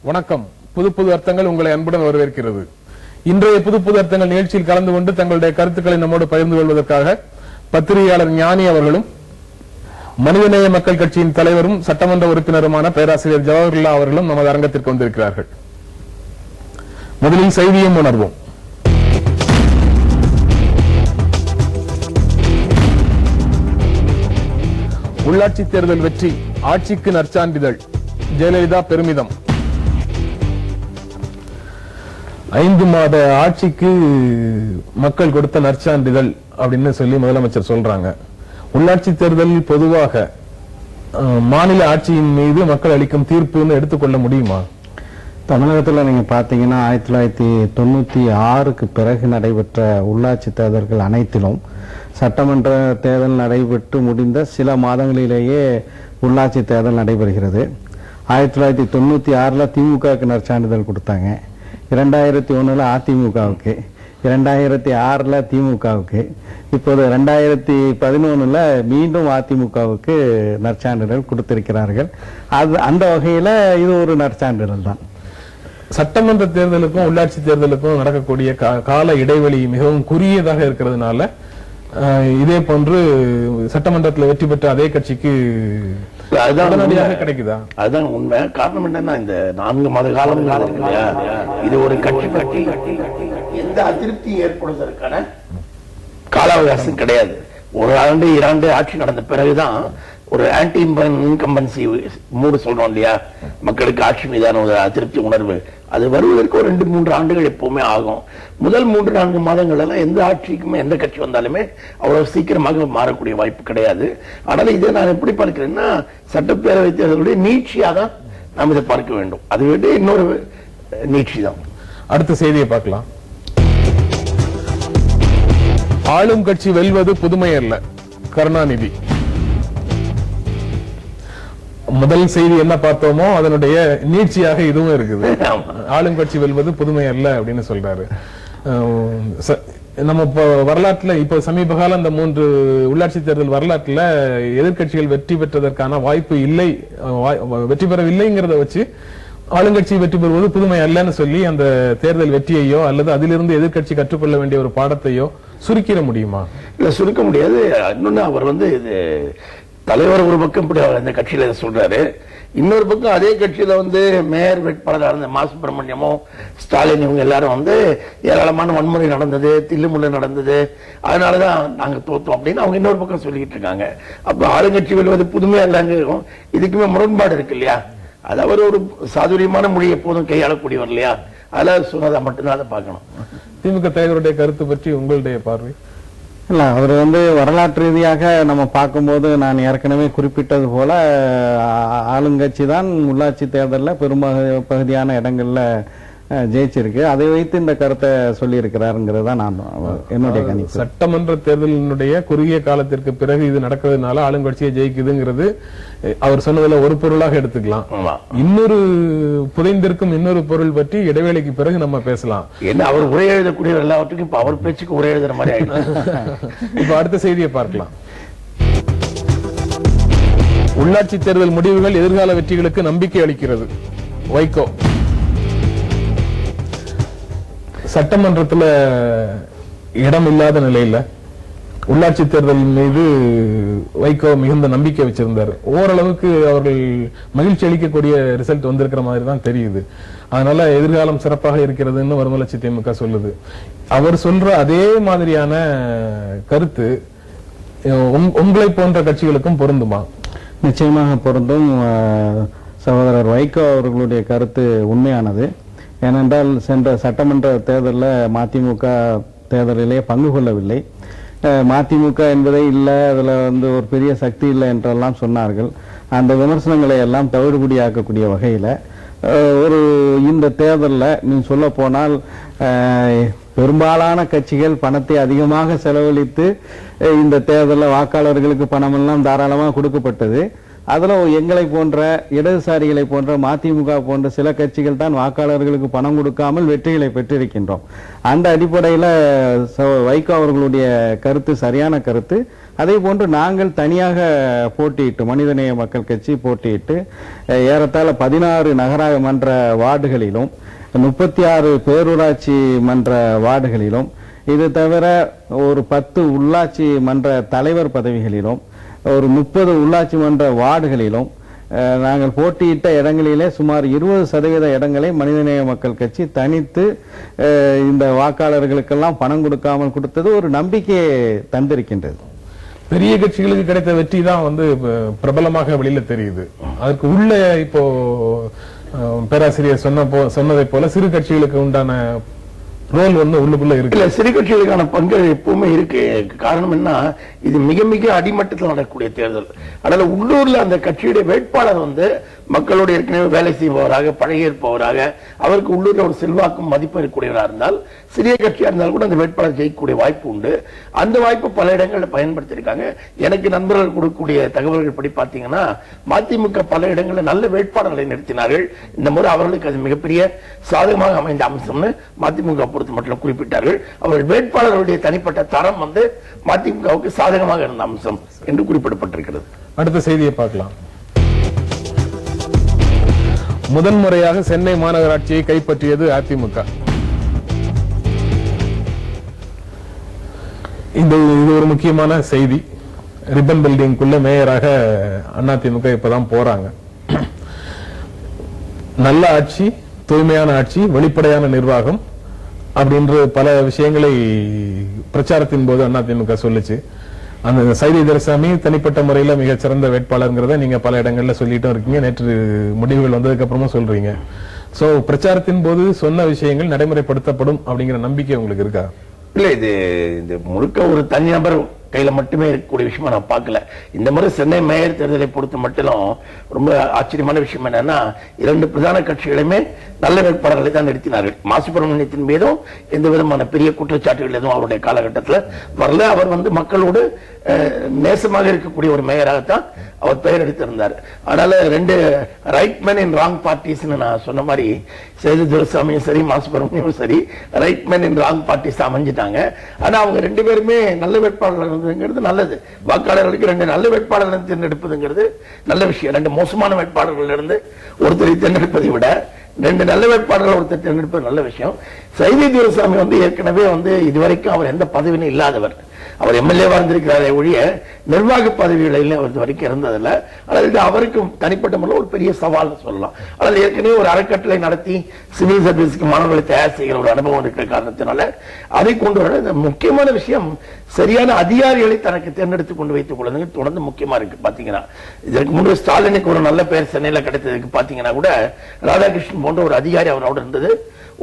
வணக்கம். புது புது அர்த்தங்கள் உங்களை அன்புடன் வரவேற்கிறது. இன்றைய புது புது அர்த்தங்கள் நிகழ்ச்சியில் கலந்து கொண்டு தங்களுடைய கருத்துக்களை நம்மோடு பகிர்ந்து கொள்வதற்காக பத்திரிகையாளர் ஞானி அவர்களும் மனிதநேய மக்கள் கட்சியின் தலைவரும் சட்டமன்ற உறுப்பினருமான பேராசிரியர் ஜவஹர்லா அவர்களும் நமது அரங்கத்திற்கு வந்திருக்கிறார்கள். முதலில் செய்தியும் உணர்வோம். உள்ளாட்சி தேர்தல் வெற்றி, ஆட்சிக்கு நற்சான்றிதழ், ஜெயலலிதா பெருமிதம். 5 மாத ஆட்சிக்கு மக்கள் கொடுத்த நற்சான்றிதழ் அப்படின்னு சொல்லி முதலமைச்சர் சொல்றாங்க. உள்ளாட்சி தேர்தல் பொதுவாக மாநில ஆட்சியின் மீது மக்கள் அளிக்கும் தீர்ப்புன்னு எடுத்துக்கொள்ள முடியுமா? தமிழகத்தில் நீங்க பாத்தீங்கன்னா 1996க்கு பிறகு நடைபெற்ற உள்ளாட்சி தேர்தல்கள் அனைத்திலும் சட்டமன்ற தேர்தல் நடைபெற்று முடிந்த சில மாதங்களிலேயே உள்ளாட்சி தேர்தல் நடைபெறுகிறது. 1996 திமுகவுக்கு நற்சான்றிதழ் கொடுத்தாங்க, 2001 அதிமுகவுக்கு, 2006 திமுகவுக்கு, இப்போது 2011 மீண்டும் அதிமுகவுக்கு நற்சான்றிதழ் கொடுத்திருக்கிறார்கள். அந்த வகையில இது ஒரு நற்சான்றிதழ் தான். சட்டமன்ற தேர்தலுக்கும் உள்ளாட்சி தேர்தலுக்கும் நடக்கக்கூடிய கால இடைவெளி மிகவும் குறுகியதாக இருக்கிறதுனால இதே போன்று சட்டமன்றத்தில் வெற்றி பெற்ற அதே கட்சிக்கு கிடைக்குதா? அதுதான் உண்மை. காரணம் என்னன்னா, இந்த 4 மாத காலம் இது ஒரு கட்சி எந்த அதிருப்தி ஏற்படுவதற்கான கால அவகாசம் கிடையாது. 1 ஆண்டு 2 ஆட்சி நடந்த பிறகுதான் ஒரு ஆன்டி இன்கம்பன்சி மூடு சொல்றோம் இல்லையா, மக்களுக்கு ஆட்சி மீதான ஒரு அதிருப்தி உணர்வு, அது வருவதற்கு ஒரு 2-3 ஆண்டுகள் எப்பவுமே ஆகும். முதல் 3-4 மாதங்கள் எல்லாம் எந்த ஆட்சிக்குமே எந்த கட்சி வந்தாலுமே அவ்வளவு சீக்கிரமாக மாறக்கூடிய வாய்ப்பு கிடையாது. ஆனால் இதை நான் எப்படி பார்க்கிறேன்னா, சட்டப்பேரவை தேர்தலுடைய நீட்சியாக தான் நாம் இதை பார்க்க வேண்டும். அதை விட இன்னொரு நீட்சி தான். அடுத்த செய்தியை பார்க்கலாம். ஆளும் கட்சி வெல்வது புதுமை அல்ல, கருணாநிதி. முதல் செய்தி என்ன பார்த்தோமோ அதனுடைய நீட்சியாக இதுவும் இருக்குது. ஆளுங்கட்சி வெல்வது புதுமை அல்ல அப்படின்னு சொல்றாரு. நம்ம இப்போ வரலாற்றுல இப்ப சமீப காலம் அந்த 3 உள்ளாட்சி தேர்தல் வரலாற்றுல எதிர்கட்சிகள் வெற்றி பெற்றதற்கான வாய்ப்பு இல்லை, வெற்றி பெறவில்லைங்கிறத வச்சு ஆளுங்கட்சி வெற்றி பெறுவது புதுமை அல்லன்னு சொல்லி அந்த தேர்தல் வெற்றியையோ அல்லது அதிலிருந்து எதிர்கட்சி கற்றுக்கொள்ள வேண்டிய ஒரு பாடத்தையோ சுருக்கிட முடியுமா? இல்ல, சுருக்க முடியாது. இன்னொன்னு, அவர் இது தலைவர் ஒரு பக்கம் இப்படி அந்த கட்சியில சொல்றாரு, இன்னொரு பக்கம் அதே கட்சியில மேயர் வேட்பாளராக இருந்த மா சுப்பிரமணியமும் ஸ்டாலின் இவங்க எல்லாரும் ஏராளமான வன்முறை நடந்தது, தில்லுமுள்ளு நடந்தது, அதனாலதான் நாங்க தோத்தோம் அப்படின்னு அவங்க இன்னொரு பக்கம் சொல்லிட்டு இருக்காங்க. அப்ப ஆளுங்கட்சி வெல்வது புதுமையா இல்லைங்க, இதுக்குமே முரண்பாடு இருக்கு இல்லையா? அது அவர் ஒரு சாதுரியமான மொழி எப்போதும் கையாளக்கூடியவர் இல்லையா, அதெல்லாம் சொன்னதை மட்டும்தான் அதை பார்க்கணும். திமுக தலைவருடைய கருத்து பற்றி உங்களுடைய பார்வை? இல்ல, அவர் வரலாற்று ரீதியாக நம்ம பார்க்கும்போது நான் ஏற்கனவே குறிப்பிட்டது போல ஆளுங்கட்சி தான் உள்ளாட்சி தேர்தலில் பெரும்பகுதியான இடங்கள்ல ஜெயிச்சிருக்கு. அதை வைத்து இந்த கருத்தை சொல்லி இருக்கிறாருங்கிறது தான் நான் என்னுடைய கணிப்பு. சட்டமன்ற தேர்தலினுடைய குறுகிய காலத்திற்கு பிறகு இது நடக்கிறதுனால ஆளுங்கட்சியை ஜெயிக்குதுங்கிறது அவர் சொன்னதுல ஒரு பொருளாக எடுத்துக்கலாம். இன்னொரு புதைந்திருக்கும் இன்னொரு பொருள் பற்றி இடைவேளைக்கு பிறகு நம்ம பேசலாம். என்ன அவர் உரை எழுதக்கூடிய எல்லாவற்றுக்கும் இப்ப அவர் பேச்சுக்கு உரை எழுதுற மாதிரி இப்ப அடுத்த செய்தியை பார்க்கலாம். உள்ளாட்சி தேர்தல் முடிவுகள் எதிர்கால வெற்றிகளுக்கு நம்பிக்கை அளிக்கிறது, வைகோ. சட்டமன்றத்தில் இடம் இல்லாத நிலையில உள்ளாட்சி தேர்தல் மீது வைகோ மிகுந்த நம்பிக்கை வச்சிருந்தார். ஓரளவுக்கு அவர்கள் மகிழ்ச்சி அளிக்கக்கூடிய ரிசல்ட் வந்திருக்கிற மாதிரி தான் தெரியுது. அதனால எதிர்காலம் சிறப்பாக இருக்கிறதுன்னு மறுமலர்ச்சி திமுக சொல்லுது. அவர் சொல்ற அதே மாதிரியான கருத்து உங்களை போன்ற கட்சிகளுக்கும் பொருந்துமா? நிச்சயமாக பொருந்தும். சகோதரர் வைகோ அவர்களுடைய கருத்து உண்மையானது. ஏனென்றால் சென்ற சட்டமன்ற தேர்தலில் மதிமுக தேர்தலிலே பங்கு கொள்ளவில்லை. மதிமுக என்பதே இல்லை, அதில் ஒரு பெரிய சக்தி இல்லை என்றெல்லாம் சொன்னார்கள். அந்த விமர்சனங்களை எல்லாம் தவிடுபடியாக்கக்கூடிய வகையில் இந்த தேர்தலில் நீ சொல்ல போனால் பெரும்பாலான கட்சிகள் பணத்தை அதிகமாக செலவழித்து இந்த தேர்தலில் வாக்காளர்களுக்கு பணமெல்லாம் தாராளமாக கொடுக்கப்பட்டது. அதுல எங்களை போன்ற இடதுசாரிகளை போன்ற மதிமுக போன்ற சில கட்சிகள் தான் வாக்காளர்களுக்கு பணம் கொடுக்காமல் வெற்றிகளை பெற்றிருக்கின்றோம். அந்த அடிப்படையில் வைகோ அவர்களுடைய கருத்து சரியான கருத்து. அதே போன்று நாங்கள் தனியாக போட்டியிட்டு மனிதநேய மக்கள் கட்சி போட்டியிட்டு ஏறத்தாழ 16 நகரமன்ற வார்டுகளிலும் 36 பேரூராட்சி மன்ற வார்டுகளிலும் இது தவிர ஒரு 10 உள்ளாட்சி மன்ற தலைவர் பதவிகளிலும் ஒரு 30 உள்ளாட்சி மன்ற வார்டுகளிலும் நாங்கள் போட்டியிட்ட இடங்களிலே சுமார் 20% இடங்களை மனிதநேய மக்கள் கட்சி தனித்து இந்த வாக்காளர்களுக்கெல்லாம் பணம் கொடுக்காமல் கொடுத்தது ஒரு நம்பிக்கையை தந்திருக்கின்றது. பெரிய கட்சிகளுக்கு கிடைத்த வெற்றி தான் வந்து பிரபலமாக வெளியில தெரியுது. அதற்கு உள்ள இப்போ பேராசிரியர் சொன்னதை போல சிறு கட்சிகளுக்கு உண்டான ரோல் வந்து உள்ளுக்குள்ள இருக்கு. இல்ல, சிறு கட்சிகளுக்கான பங்கு எப்பவுமே இருக்கு. காரணம் என்ன, இது மிக மிக அடிமட்டத்தில் நடக்கக்கூடிய தேர்தல். அதனால உள்ளூர்ல அந்த கட்சியுடைய வேட்பாளர் வந்து மக்களோட ஏற்கனவே வேலை செய்பவராக பழகியிருப்பவராக அவருக்கு உள்ளூர்ல ஒரு செல்வாக்கும் மதிப்பு இருக்கக்கூடியவராக இருந்தால் சிறிய கட்சியா இருந்தாலும் கூட அந்த வேட்பாளர் ஜெயிக்கக்கூடிய வாய்ப்பு உண்டு. அந்த வாய்ப்பு பல இடங்களில் பயன்படுத்தியிருக்காங்க. எனக்கு நண்பர்கள் கொடுக்கக்கூடிய தகவல்கள் படி பார்த்தீங்கன்னா மதிமுக பல இடங்களில் நல்ல வேட்பாளர்களை நிறுத்தினார்கள். இந்த முறை அவர்களுக்கு அது மிகப்பெரிய சாதகமாக அமைந்த அம்சம்னு மதிமுக பொறுத்து மட்டும் குறிப்பிட்டார்கள். அவர்கள் வேட்பாளர்களுடைய தனிப்பட்ட தரம் வந்து மதிமுகவுக்கு சாதகமாக இருந்த அம்சம் என்று குறிப்பிடப்பட்டிருக்கிறது. அடுத்த செய்தியை பார்க்கலாம். முதன்முறையாக சென்னை மாநகராட்சியை கைப்பற்றியது அதிமுக. இது ஒரு முக்கியமான செய்தி. ரிப்பன் பில்டிங்குள்ள மேயராக அதிமுக இப்பதான் போறாங்க. நல்ல ஆட்சி, தூய்மையான ஆட்சி, வெளிப்படையான நிர்வாகம் அப்படின்ற பல விஷயங்களை பிரச்சாரத்தின் போது அதிமுக சொல்லுச்சு. அந்த சைதை துரைசாமி தனிப்பட்ட முறையில மிகச்சிறந்த வேட்பாளர்ங்கிறத நீங்க பல இடங்கள்ல சொல்லிட்டும் இருக்கீங்க. நேற்று முடிவுகள் வந்ததுக்கு அப்புறமா சொல்றீங்க. சோ பிரச்சாரத்தின் போது சொன்ன விஷயங்கள் நடைமுறைப்படுத்தப்படும் அப்படிங்கிற நம்பிக்கை உங்களுக்கு இருக்கா? இல்ல, இது முழுக்க ஒரு தனிநபர் கையில மட்டுமே இருக்கக்கூடிய விஷயமா நான் பார்க்கல. இந்த முறை சென்னை மேயர் தேர்தலை பொறுத்து மட்டும் ரொம்ப ஆச்சரியமான விஷயம் என்னன்னா, 2 பிரதான கட்சிகளுமே நல்ல வேட்பாளர்களை தான் நிறுத்தினார்கள். மா சுப்பிரமணியத்தின் மீதும் எந்த விதமான பெரிய குற்றச்சாட்டுகள் எதுவும் அவருடைய காலகட்டத்தில் வரல. அவர் வந்து மக்களோடு நேசமாக இருக்கக்கூடிய ஒரு மேயராகத்தான் அவர் பெயர் எடுத்திருந்தார். அதனால 2 right man in wrong parties நான் சொன்ன மாதிரி சேது துரைசாமியும் சரி மா சுப்பிரமணியமும் சரி right man in wrong parties அமைஞ்சிட்டாங்க. ஆனா அவங்க 2 பேருமே நல்ல வேட்பாளர்கள் நல்லது. வாக்காளர்களுக்கு 2 நல்ல வேட்பாளர்களை தேர்ந்தெடுப்பதுங்கிறது நல்ல விஷயம். 2 மோசமான வேட்பாளர்கள் இருந்து ஒருத்தரை தேர்ந்தெடுப்பதை விட 2 நல்ல வேட்பாளர்கள் ஒருத்தர் தேர்ந்தெடுப்பது நல்ல விஷயம். சைதை துரைசாமி வந்து ஏற்கனவே வந்து இதுவரைக்கும் அவர் எந்த பதவியும் இல்லாதவர். அவர் எம்எல்ஏவா இருந்திருக்கிறாரே ஒழிய நிர்வாக பதவிகளில் அவர் வரைக்கும் இருந்ததில்லை. அதாவது அவருக்கு தனிப்பட்ட முறையில் ஒரு பெரிய சவால் சொல்லலாம். அதாவது ஏற்கனவே ஒரு அறக்கட்டளை நடத்தி சிவில் சர்வீஸ்க்கு மாணவர்களை தயார் செய்கிற ஒரு அனுபவம் இருக்கிற காரணத்தினால அதை கொண்டு வர முக்கியமான விஷயம் சரியான அதிகாரிகளை தனக்கு தேர்ந்தெடுத்து கொண்டு வைத்துக் கொள்வது தொடர்ந்து முக்கியமா இருக்கு. பாத்தீங்கன்னா இதற்கு முன்பு ஸ்டாலினுக்கு ஒரு நல்ல பெயர் சென்னையில கிடைத்ததுக்கு பாத்தீங்கன்னா கூட ராதாகிருஷ்ணன் போன்ற ஒரு அதிகாரி அவரோட இருந்தது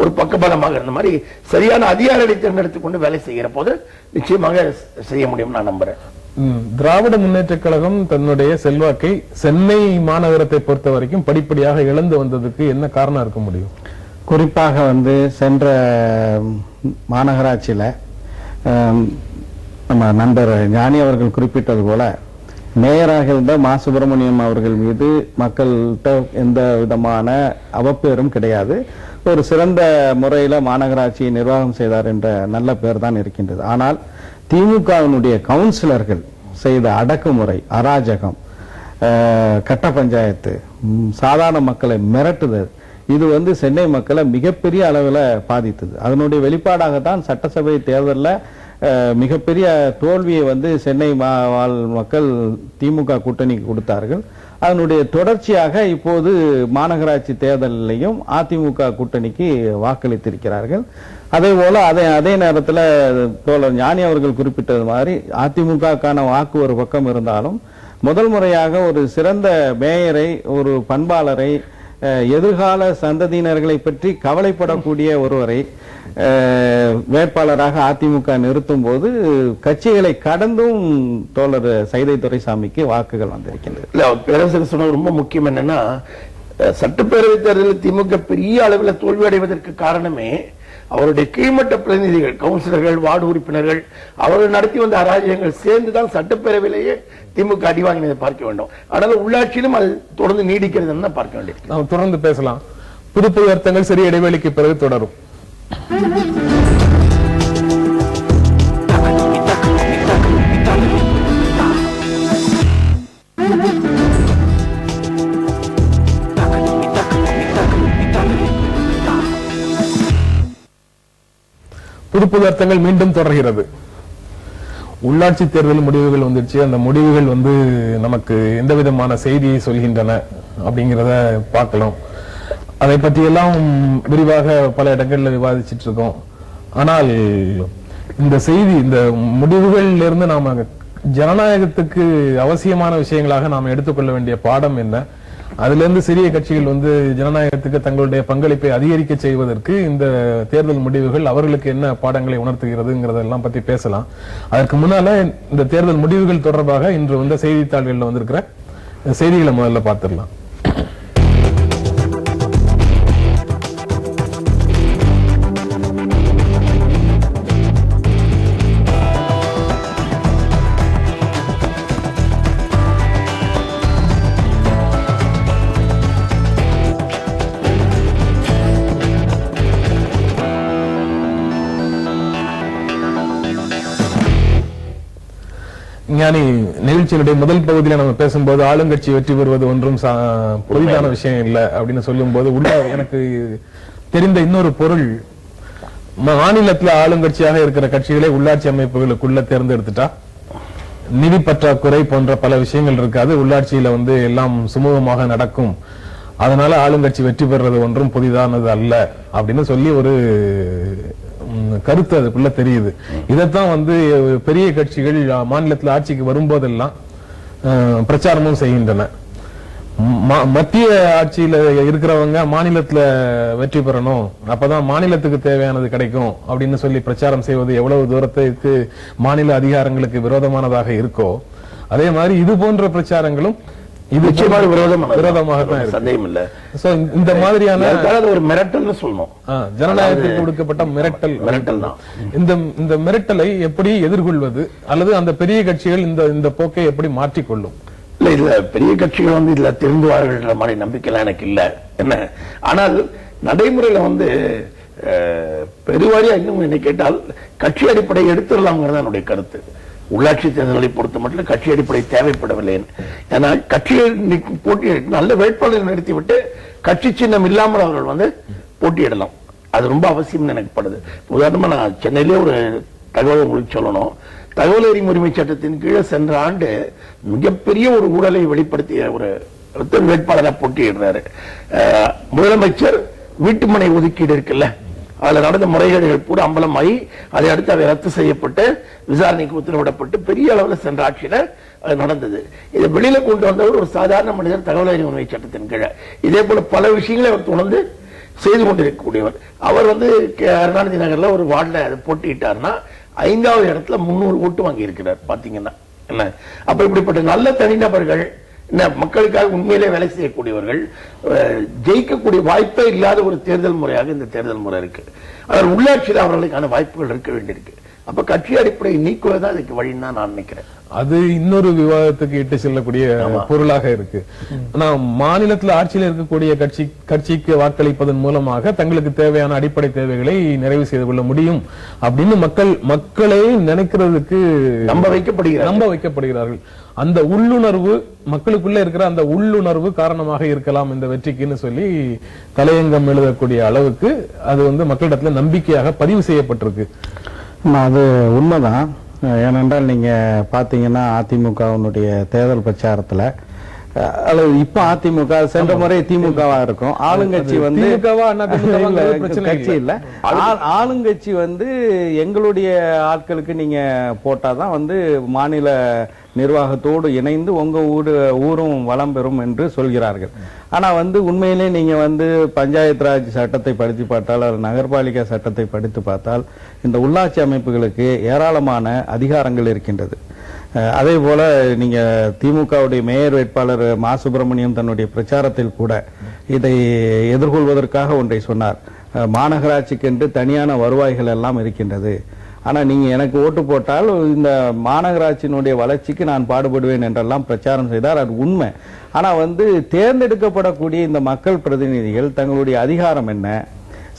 ஒரு பக்கபலமாக இருந்த மாதிரி சரியான அதிகாரிகளை தேர்ந்தெடுத்துக் கொண்டு வேலை செய்கிற போது நிச்சயமாக செய்ய முடியும் நான் நம்புறேன். திராவிட முன்னேற்ற கழகம் தன்னுடைய செல்வாக்கை சென்னை மாநகரத்தை பொறுத்த வரைக்கும் படிப்படியாக இழந்து வந்ததுக்கு என்ன காரணம் இருக்க முடியும்? குறிப்பாக வந்து சென்ற மாநகராட்சியில நம்ம நண்பர் ஞானி அவர்கள் குறிப்பிட்டது போல மேயராக இருந்த மா சுப்பிரமணியம் அவர்கள் மீது மக்கள்கிட்ட எந்த விதமான அவப்பேரும் கிடையாது. ஒரு சிறந்த முறையில மாநகராட்சியை நிர்வாகம் செய்தார் என்ற நல்ல பேர் தான் இருக்கின்றது. ஆனால் திமுகவினுடைய கவுன்சிலர்கள் செய்த அடக்குமுறை, அராஜகம், கட்ட பஞ்சாயத்து, சாதாரண மக்களை மிரட்டுதல், இது வந்து சென்னை மக்களை மிகப்பெரிய அளவில் பாதித்தது. அதனுடைய வெளிப்பாடாகத்தான் சட்டசபை தேர்தலில் மிகப்பெரிய தோல்வியை வந்து சென்னை வாழ் மக்கள் திமுக கூட்டணிக்கு கொடுத்தார்கள். அதனுடைய தொடர்ச்சியாக இப்போது மாநகராட்சி தேர்தலிலையும் அதிமுக கூட்டணிக்கு வாக்களித்திருக்கிறார்கள். அதே போல அதே நேரத்தில் தோழர் ஞானி அவர்கள் குறிப்பிட்டது மாதிரி அதிமுகக்கான வாக்கு ஒரு பக்கம் இருந்தாலும் முதல் முறையாக ஒரு சிறந்த மேயரை, ஒரு பண்பாளரை, எதிர்கால சந்ததியினர்களை பற்றி கவலைப்படக்கூடிய ஒருவரை வேட்பாளராக அதிமுக நிறுத்தும் போது கட்சிகளை கடந்தும் தோழர் சைதை துரைசாமிக்கு வாக்குகள் வந்திருக்கின்றது. பேரரசர் சொன்னது ரொம்ப முக்கியம். என்னன்னா, சட்டப்பேரவை தேர்தலில் திமுக பெரிய அளவில் தோல்வி அடைவதற்கு காரணமே அவருடைய கீழ்மட்ட பிரதிநிதிகள், கவுன்சிலர்கள், வார்டு உறுப்பினர்கள், அவர்கள் நடத்தி வந்த அராஜகங்கள் சேர்ந்துதான் சட்டப்பேரவையிலேயே திமுக அடி வாங்கினதை பார்க்க வேண்டும். ஆனால் உள்ளாட்சியிலும் அது தொடர்ந்து நீடிக்கிறது பார்க்க வேண்டியது. நாம் தொடர்ந்து பேசலாம். புது புது அர்த்தங்கள் சிறிய இடைவெளிக்கு பிறகு தொடரும். புது புது அர்த்தங்கள் மீண்டும் தொடர்கிறது. உள்ளாட்சி தேர்தல் முடிவுகள் வந்துருச்சு. அந்த முடிவுகள் நமக்கு எந்த விதமான செய்தியை சொல்கின்றன அப்படிங்கிறத பார்க்கலாம். அதை பற்றி எல்லாம் விரிவாக பல இடங்கள்ல விவாதிச்சுட்டு இருக்கோம். ஆனால் இந்த செய்தி, இந்த முடிவுகளில் இருந்து நாம ஜனநாயகத்துக்கு அவசியமான விஷயங்களாக நாம் எடுத்துக்கொள்ள வேண்டிய பாடம் என்ன, அதுல இருந்து சிறிய கட்சிகள் ஜனநாயகத்துக்கு தங்களுடைய பங்களிப்பை அதிகரிக்க செய்வதற்கு இந்த தேர்தல் முடிவுகள் அவர்களுக்கு என்ன பாடங்களை உணர்த்துகிறதுங்கிறதெல்லாம் பத்தி பேசலாம். அதற்கு முன்னால இந்த தேர்தல் முடிவுகள் தொடர்பாக இன்று செய்தித்தாள்கள்ல வந்திருக்கிற செய்திகளை முதல்ல பார்த்திடலாம். ஞானி, நிகழ்ச்சியினுடைய முதல் பகுதியில நம்ம பேசும்போது ஆளுங்கட்சி வெற்றி பெறுவது ஒன்றும் புதிதான விஷயம் இல்லை அப்படின்னு சொல்லும் போது எனக்கு தெரிந்த இன்னொரு பொருள், மாநிலத்தில் ஆளுங்கட்சியாக இருக்கிற கட்சிகளை உள்ளாட்சி அமைப்புகளுக்குள்ள தேர்ந்தெடுத்துட்டா நிதி பற்றாக்குறை போன்ற பல விஷயங்கள் இருக்காது, உள்ளாட்சியில எல்லாம் சுமூகமாக நடக்கும், அதனால ஆளுங்கட்சி வெற்றி பெறுறது ஒன்றும் புதிதானது அல்ல அப்படின்னு சொல்லி ஒரு கருத்து அதுக்குள்ள தெரியுது. இதைத்தான் பெரிய கட்சிகள் மாநிலத்தில் ஆட்சிக்கு வரும்போதெல்லாம் பிரச்சாரமும் செய்கின்றன. மத்திய ஆட்சியில இருக்கிறவங்க மாநிலத்துல வெற்றி பெறணும், அப்பதான் மாநிலத்துக்கு தேவையானது கிடைக்கும் அப்படின்னு சொல்லி பிரச்சாரம் செய்வது எவ்வளவு தூரத்துக்கு மாநில அதிகாரங்களுக்கு விரோதமானதாக இருக்கோ, அதே மாதிரி இது போன்ற பிரச்சாரங்களும் இது விரோதமாக தான் சந்தேகம் இல்ல. இந்த மாதிரியான ஒரு மிரட்டல் சொல்லணும், ஜனநாயகத்திற்கு கொடுக்கப்பட்ட மிரட்டல் தான். இந்த மிரட்டலை எப்படி எதிர்கொள்வது, அல்லது அந்த பெரிய கட்சிகள் இந்த போக்கை எப்படி மாற்றிக்கொள்ளும்? இல்ல, இதுல பெரிய கட்சிகள் இதுல திருந்துவார்கள் மாதிரி நம்பிக்கைலாம் எனக்கு இல்ல என்ன. ஆனால் நடைமுறையில பெருவாரியா இன்னும் என்ன கேட்டால் கட்சி அடிப்படை எடுத்துடலாம்ங்கிறது என்னுடைய கருத்து. உள்ளாட்சி தேர்தல்களை பொறுத்த மட்டும் கட்சி அடிப்படை தேவைப்படவில்லை. ஏன்னா கட்சியை போட்டி நல்ல வேட்பாளர்கள் நிறுத்திவிட்டு கட்சி சின்னம் இல்லாமல் அவர்கள் போட்டியிடலாம். அது ரொம்ப அவசியம் எனக்கு படுது. உதாரணமா நான் சென்னையிலே ஒரு தகவல் உங்களுக்கு சொல்லணும். தகவல் அறியும் உரிமை சட்டத்தின் கீழே சென்ற ஆண்டு மிகப்பெரிய ஒரு ஊழலை வெளிப்படுத்திய ஒரு வேட்பாளராக போட்டியிடுறாரு. முதலமைச்சர் வீட்டுமனை ஒதுக்கீடு இருக்குல்ல, அதுல நடந்த முறைகேடுகள் பூரா அம்பலமாகி அதை அடுத்து அதை ரத்து செய்யப்பட்டு விசாரணைக்கு உத்தரவிடப்பட்டு பெரிய அளவில் சென்ற ஆட்சியில அது நடந்தது. இதை வெளியில கொண்டு வந்தவர் ஒரு சாதாரண மனிதர், தகவல் அறியும் உரிமை சட்டத்தின் கீழே. இதே போல பல விஷயங்களை அவர் தொடர்ந்து செய்து கொண்டிருக்கக்கூடியவர். அவர் கருணாநிதி நகர்ல ஒரு வார்டுல போட்டியிட்டார்னா 5வது இடத்துல 300 ஓட்டு வாங்கி இருக்கிறார். பாத்தீங்கன்னா என்ன, அப்ப இப்படிப்பட்ட நல்ல தனிநபர்கள், மக்களுக்காக உண்மையிலே வேலை செய்யக்கூடியவர்கள் ஜெயிக்கக்கூடிய வாய்ப்பே இல்லாத ஒரு தேர்தல் முறையாக இந்த தேர்தல் முறை இருக்கு. ஆனால் உள்ளாட்சியில் அவர்களுக்கான வாய்ப்புகள் இருக்க வேண்டியிருக்கு. அப்ப கட்சி அடிப்படையை நீக்குவதுதான் அதுக்கு வழின்னு நான் நினைக்கிறேன். அது இன்னொரு விவாதத்துக்கு இட்டு செல்லக்கூடிய பொருளாக இருக்கு. ஆனா மாநிலத்தில் ஆட்சியில் இருக்கக்கூடிய கட்சிக்கு வாக்களிப்பதன் மூலமாக தங்களுக்கு தேவையான அடிப்படை தேவைகளை நிறைவு செய்து கொள்ள முடியும் அப்படின்னு மக்களை நினைக்கிறதுக்கு நம்ப வைக்கப்படுகிறார்கள். அந்த உள்ளுணர்வு, மக்களுக்குள்ள இருக்கிற அந்த உள்ளுணர்வு காரணமாக இருக்கலாம் இந்த வெற்றிக்குன்னு சொல்லி தலையங்கம் எழுதக்கூடிய அளவுக்கு அது மக்களிடத்துல நம்பிக்கையாக பதிவு செய்யப்பட்டிருக்கு. அது உண்மைதான். ஏனென்றால் நீங்க பாத்தீங்கன்னா அதிமுகவினுடைய தேர்தல் பிரச்சாரத்துல, அல்லது இப்ப அதிமுக சென்ற முறை திமுகவா இருக்கும், ஆளுங்கட்சி கட்சி இல்ல, ஆளுங்கட்சி எங்களுடைய ஆட்களுக்கு நீங்க போட்டாதான் மாநில நிர்வாகத்தோடு இணைந்து உங்க ஊரும் வளம் பெறும் என்று சொல்கிறார்கள். ஆனா உண்மையிலே நீங்க பஞ்சாயத்து ராஜ் சட்டத்தை படித்து பார்த்தால், அல்லது நகர்பாலிகா சட்டத்தை படித்து பார்த்தால் இந்த உள்ளாட்சி அமைப்புகளுக்கு ஏராளமான அதிகாரங்கள் இருக்கின்றது. அதே போல நீங்க திமுகவுடைய மேயர் வேட்பாளர் மா சுப்பிரமணியம் தன்னுடைய பிரச்சாரத்தில் கூட இதை எதிர்கொள்வதற்காக ஒன்றை சொன்னார். மாநகராட்சிக்கென்று தனியான வருவாய்கள் எல்லாம் இருக்கின்றது. ஆனா நீங்க எனக்கு ஓட்டு போட்டால் இந்த மாநகராட்சியினுடைய வளர்ச்சிக்கு நான் பாடுபடுவேன் என்றெல்லாம் பிரச்சாரம் செய்தார். அது உண்மை. ஆனா தேர்ந்தெடுக்கப்படக்கூடிய இந்த மக்கள் பிரதிநிதிகள் தங்களுடைய அதிகாரம் என்ன,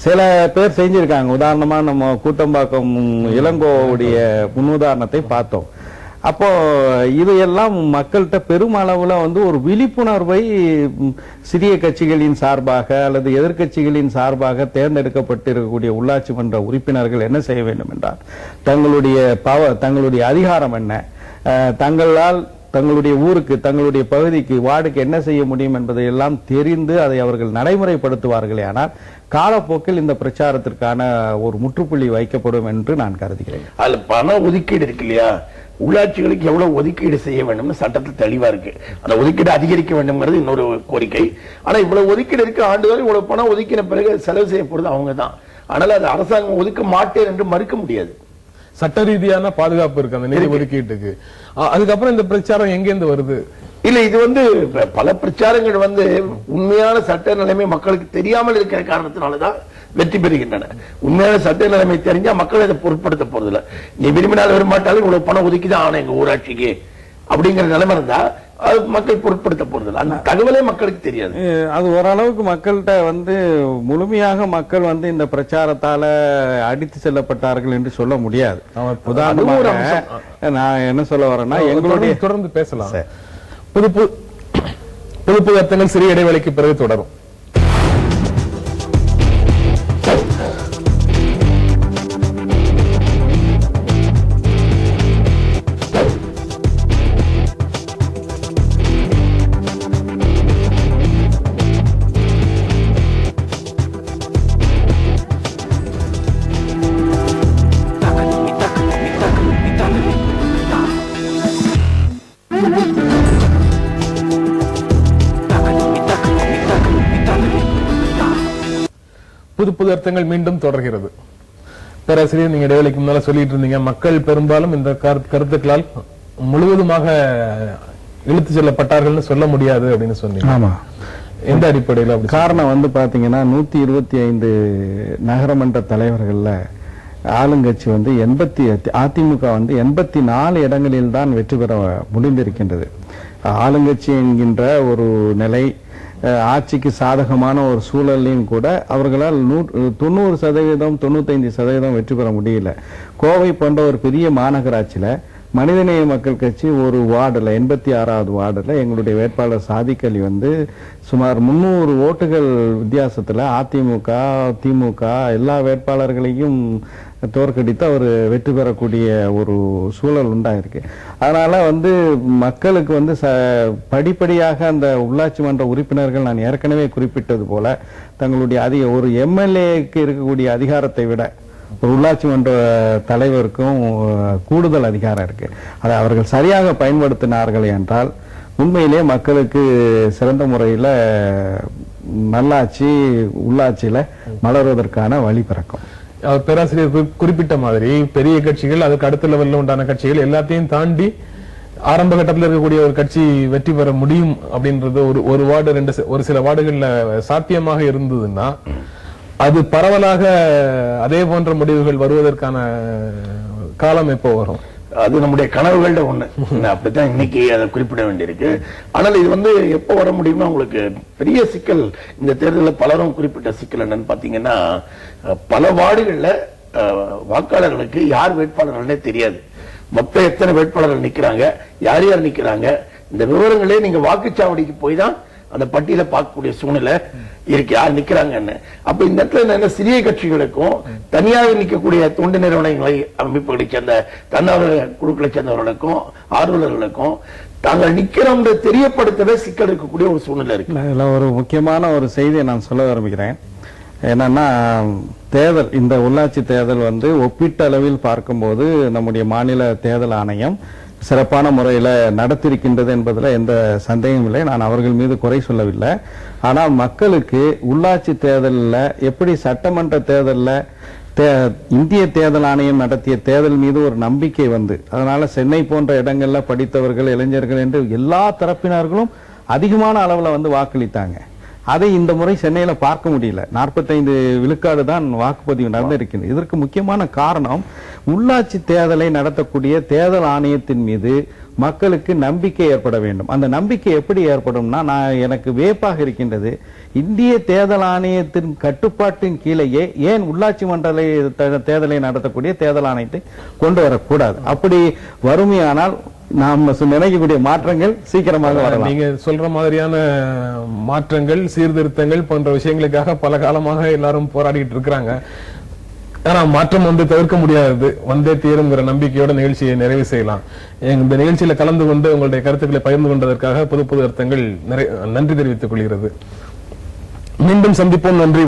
சில பேர் செஞ்சிருக்காங்க. உதாரணமா நம்ம கூட்டம்பாக்கம் இளங்கோவுடைய முன்னுதாரணத்தை பார்த்தோம். அப்போ இதையெல்லாம் மக்கள்கிட்ட பெருமளவுல ஒரு விழிப்புணர்வை சிறிய கட்சிகளின் சார்பாக அல்லது எதிர்கட்சிகளின் சார்பாக தேர்ந்தெடுக்கப்பட்டிருக்கக்கூடிய உள்ளாட்சி மன்ற உறுப்பினர்கள் என்ன செய்ய வேண்டும் என்றால், தங்களுடைய அதிகாரம் என்ன, தங்களால் தங்களுடைய ஊருக்கு, தங்களுடைய பகுதிக்கு, வார்டுக்கு என்ன செய்ய முடியும் என்பதை எல்லாம் தெரிந்து அதை அவர்கள் நடைமுறைப்படுத்துவார்களே ஆனால் காலப்போக்கில் இந்த பிரச்சாரத்திற்கான ஒரு முற்றுப்புள்ளி வைக்கப்படும் என்று நான் கருதுகிறேன். அதுல பண ஒதுக்கீடு இருக்கு இல்லையா, உள்ளாட்சிகளுக்கு எவ்வளவு ஒதுக்கீடு செய்ய வேண்டும் சட்டத்தில் தெளிவா இருக்கு. அந்த ஒதுக்கீடு அதிகரிக்க வேண்டும்ங்கிறது இன்னொரு கோரிக்கை. ஆனா இவ்வளவு ஒதுக்கீடு இருக்கு, ஆண்டுகள் இவ்வளவு பணம் ஒதுக்கின பிறகு செலவு செய்ய போறது அவங்க தான். ஆனால் அது அரசாங்கம் ஒதுக்க மாட்டேன் என்று மறுக்க முடியாது. சட்ட ரீதியான பாதுகாப்பு இருக்கு அந்த நிதி ஒதுக்கீட்டுக்கு. அதுக்கப்புறம் இந்த பிரச்சாரம் எங்கேருந்து வருது? இல்ல, இது பல பிரச்சாரங்கள் உண்மையான சட்ட நிலைமை மக்களுக்கு தெரியாமல் இருக்கிற காரணத்தினாலதான் வெற்றி பெறுகின்றன. உண்மையான சட்ட நிலைமை தெரிஞ்சா மக்கள் அதை பொருட்படுத்த போறதில்ல. நீ விரும்பினால் விரும்பாட்டாலும் இவ்வளவு பணம் ஒதுக்கிதான் ஆனா எங்க ஊராட்சிக்கு அப்படிங்கிற நிலைமை இருந்தா அது மக்கள் பொருட்படுத்த போறதில்ல. அந்த தகவலே மக்களுக்கு தெரியாது. அது ஓரளவுக்கு மக்கள்கிட்ட முழுமையாக மக்கள் இந்த பிரச்சாரத்தால அடித்து செல்லப்பட்டார்கள் என்று சொல்ல முடியாது. உதாரணமாக நான் என்ன சொல்ல வரேன்னா, எங்களுடைய தொடர்ந்து பேசலாம். புது அர்த்தங்கள் சிறிய இடைவெளிக்கு பிறகு தொடரும். புது அர்த்தங்கள் மீண்டும் தொடர்கிறது. பேராசிரியர், நீங்க இடைவெளிக்கு முன்னால சொல்லிட்டு இருந்தீங்க, மக்கள் பெரும்பாலும் இந்த கருத்துக்களால் முழுவதுமாக இழுத்து செல்லப்பட்டார்கள் சொல்ல முடியாது அப்படின்னு சொன்னீங்க. ஆமா, எந்த அடிப்படையில்? காரணம் பாத்தீங்கன்னா 125 நகரமன்ற தலைவர்கள்ல ஆளுங்கட்சி அதிமுக 84 இடங்களில் தான் வெற்றி பெற முடிந்திருக்கின்றது. ஆளுங்கட்சி என்கின்ற ஒரு நிலை, ஆட்சிக்கு சாதகமான ஒரு சூழலையும் கூட அவர்களால் 90% 95% வெற்றி பெற முடியல. கோவை போன்ற ஒரு பெரிய மாநகராட்சியில மனிதநேய மக்கள் கட்சி ஒரு வார்டுல 86வது வார்டுல எங்களுடைய வேட்பாளர் சாதிக் அலி சுமார் 300 ஓட்டுகள் வித்தியாசத்துல அதிமுக திமுக எல்லா வேட்பாளர்களையும் தோற்கடித்து அவர் வெற்றி பெறக்கூடிய ஒரு சூழல் உண்டாயிருக்கு. அதனால மக்களுக்கு படிப்படியாக அந்த உள்ளாட்சி மன்ற உறுப்பினர்கள், நான் ஏற்கனவே குறிப்பிட்டது போல, தங்களுடைய ஒரு எம்எல்ஏக்கு இருக்கக்கூடிய அதிகாரத்தை விட ஒரு உள்ளாட்சி மன்ற தலைவருக்கும் கூடுதல் அதிகாரம் இருக்கு. அதை அவர்கள் சரியாக பயன்படுத்தினார்கள் என்றால் உண்மையிலே மக்களுக்கு சிறந்த முறையில் நல்லாட்சி உள்ளாட்சியில மலர்வதற்கான வழி பிறக்கும். பேராசிரியர் குறிப்பிட்ட மாதிரி பெரிய கட்சிகள், அதுக்கு அடுத்த லெவல்ல உண்டான கட்சிகள் எல்லாத்தையும் தாண்டி ஆரம்ப கட்டத்தில் இருக்கக்கூடிய ஒரு கட்சி வெற்றி பெற முடியும் அப்படின்றது ஒரு வார்டு ஒரு சில வார்டுகள்ல சாத்தியமாக இருந்ததுன்னா அது பரவலாக அதே போன்ற முடிவுகள் வருவதற்கான காலம் எப்போ வரும்? அது நம்முடைய கனவுகள்ல ஒண்ணு. அப்படித்தான் இன்னைக்கு அதை குறிப்பிட வேண்டியிருக்கு. ஆனால் இது எப்போ வர முடியும்னா, உங்களுக்கு பெரிய சிக்கல் இந்த தேர்தலில் பலரும் குறிப்பிட்ட சிக்கல் என்னன்னு பாத்தீங்கன்னா, பல வார்டுகள்ல வாக்காளர்களுக்கு யார் வேட்பாளர்கள்னே தெரியாது. மொத்தம் எத்தனை வேட்பாளர்கள் நிக்கிறாங்க, யார் யார் நிக்கிறாங்க, இந்த விவரங்களே நீங்க வாக்குச்சாவடிக்கு போய் தான் அந்த பட்டியலை பார்க்கக்கூடிய சூழ்நிலை இருக்கு, யார் நிக்கிறாங்கன்னு. அப்ப இந்த இடத்துல என்ன, சிறிய கட்சிகளுக்கும் தனியாக நிற்கக்கூடிய தொண்டு நிறுவனங்களை அமைப்புகளை சேர்ந்த தன்னார்வ குழுக்களை சேர்ந்தவர்களுக்கும் ஆர்வலர்களுக்கும் தாங்கள் நிக்கிறோம் தெரியப்படுத்தவே சிக்கல் இருக்கக்கூடிய ஒரு சூழ்நிலை இருக்கு. இதுல ஒரு முக்கியமான ஒரு செய்தியை நான் சொல்ல விரும்புகிறேன். என்னன்னா, தேர்தல், இந்த உள்ளாட்சி தேர்தல் ஒப்பீட்டு அளவில் பார்க்கும்போது நம்முடைய மாநில தேர்தல் ஆணையம் சிறப்பான முறையில் நடத்திருக்கின்றது என்பதில் எந்த சந்தேகமும் இல்லை. நான் அவர்கள் மீது குறை சொல்லவில்லை. ஆனால் மக்களுக்கு உள்ளாட்சி தேர்தலில் எப்படி சட்டமன்ற தேர்தலில் இந்திய தேர்தல் ஆணையம் நடத்திய தேர்தல் மீது ஒரு நம்பிக்கை அதனால சென்னை போன்ற இடங்கள்ல படித்தவர்கள், இளைஞர்கள் என்று எல்லா தரப்பினர்களும் அதிகமான அளவில் வாக்களித்தாங்க. அதை இந்த முறை சென்னையில பார்க்க முடியல. 45 விழுக்காடு தான் வாக்குப்பதிவு நடந்திருக்கிறது. இதற்கு முக்கியமான காரணம் உள்ளாட்சி தேர்தலை நடத்தக்கூடிய தேர்தல் ஆணையத்தின் மீது மக்களுக்கு நம்பிக்கை ஏற்பட வேண்டும். அந்த நம்பிக்கை எப்படி ஏற்படும்னா, எனக்கு வியப்பாக இருக்கின்றது, இந்திய தேர்தல் ஆணையத்தின் கட்டுப்பாட்டின் கீழேயே ஏன் உள்ளாட்சி மன்ற தேர்தலை நடத்தக்கூடிய தேர்தல் ஆணையத்தை கொண்டு வரக்கூடாது? அப்படி வறுமையானால் நாம் நினைக்கக்கூடிய மாற்றங்கள் சீக்கிரமாக வரலாம். நீங்க சொல்ற மாதிரியான மாற்றங்கள், சீர்திருத்தங்கள் போன்ற விஷயங்களுக்காக பல காலமாக எல்லாரும் போராடிட்டு இருக்கிறாங்க. ஆனா மாற்றம் வந்து தவிர்க்க முடியாதது, வந்தே தீருங்கிற நம்பிக்கையோட நிகழ்ச்சியை நிறைவு செய்யலாம். இந்த நிகழ்ச்சியில கலந்து கொண்டு உங்களுடைய கருத்துக்களை பகிர்ந்து கொண்டதற்காக புது புது அர்த்தங்கள் நன்றி தெரிவித்துக் கொள்கிறது. மீண்டும் சந்திப்போம். நன்றி.